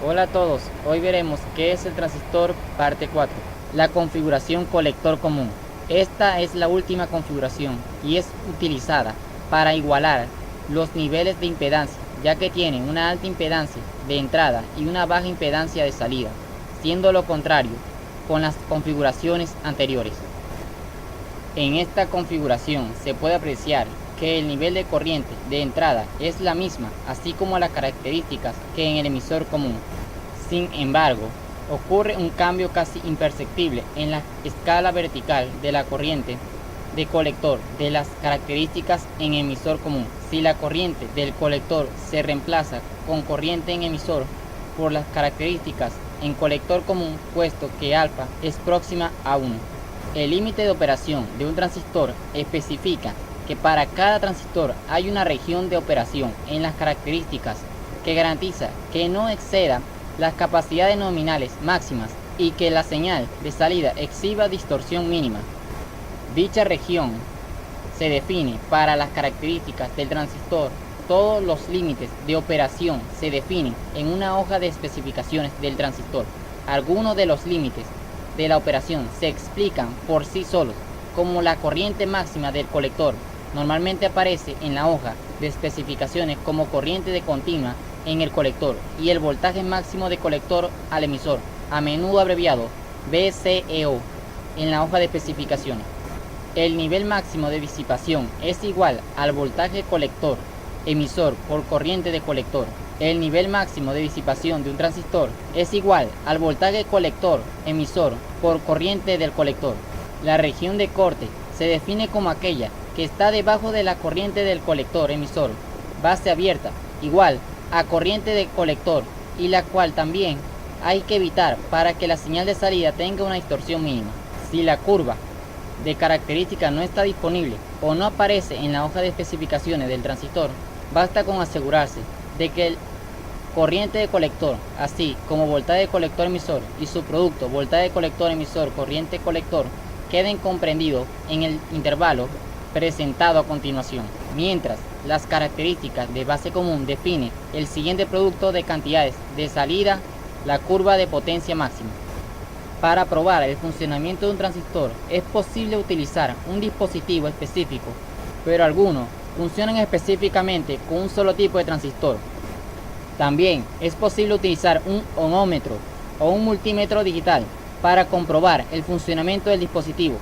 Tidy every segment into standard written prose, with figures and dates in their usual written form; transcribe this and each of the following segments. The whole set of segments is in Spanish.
Hola a todos, hoy veremos qué es el transistor parte 4, la configuración colector común. Esta es la última configuración y es utilizada para igualar los niveles de impedancia, ya que tienen una alta impedancia de entrada y una baja impedancia de salida, siendo lo contrario con las configuraciones anteriores. En esta configuración se puede apreciar que el nivel de corriente de entrada es la misma, así como las características que en el emisor común. Sin embargo, ocurre un cambio casi imperceptible en la escala vertical de la corriente de colector de las características en emisor común. Si la corriente del colector se reemplaza con corriente en emisor por las características en colector común, puesto que alfa es próxima a 1. El límite de operación de un transistor especifica que para cada transistor hay una región de operación en las características que garantiza que no exceda las capacidades nominales máximas y que la señal de salida exhiba distorsión mínima. Dicha región se define para las características del transistor. Todos los límites de operación se definen en una hoja de especificaciones del transistor. Algunos de los límites de la operación se explican por sí solos, como la corriente máxima del colector. Normalmente aparece en la hoja de especificaciones como corriente de continua en el colector y el voltaje máximo de colector al emisor, a menudo abreviado VCEO, en la hoja de especificaciones. El nivel máximo de disipación es igual al voltaje colector emisor por corriente de colector. El nivel máximo de disipación de un transistor es igual al voltaje colector emisor por corriente del colector. La región de corte se define como aquella que está debajo de la corriente del colector emisor, base abierta, igual a corriente de colector, y la cual también hay que evitar para que la señal de salida tenga una distorsión mínima. Si la curva de características no está disponible o no aparece en la hoja de especificaciones del transistor, basta con asegurarse de que el corriente de colector, así como voltaje de colector emisor y su producto voltaje de colector emisor corriente colector, queden comprendidos en el intervalo presentado a continuación, mientras las características de base común definen el siguiente producto de cantidades de salida, la curva de potencia máxima. Para probar el funcionamiento de un transistor es posible utilizar un dispositivo específico, pero algunos funcionan específicamente con un solo tipo de transistor. También es posible utilizar un ohmómetro o un multímetro digital para comprobar el funcionamiento del dispositivo.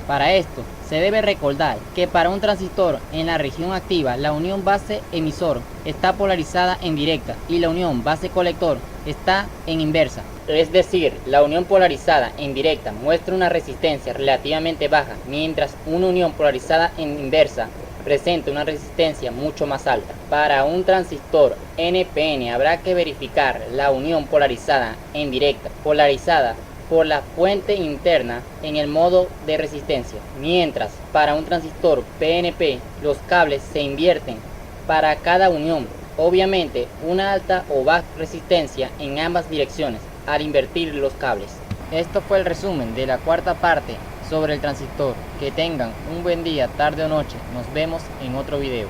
Para esto, se debe recordar que para un transistor en la región activa, la unión base-emisor está polarizada en directa y la unión base-colector está en inversa. Es decir, la unión polarizada en directa muestra una resistencia relativamente baja, mientras una unión polarizada en inversa presenta una resistencia mucho más alta. Para un transistor NPN habrá que verificar la unión polarizada en directa, polarizada por la fuente interna en el modo de resistencia, mientras para un transistor PNP los cables se invierten para cada unión, obviamente una alta o baja resistencia en ambas direcciones al invertir los cables. Esto fue el resumen de la cuarta parte sobre el transistor. Que tengan un buen día, tarde o noche. Nos vemos en otro video.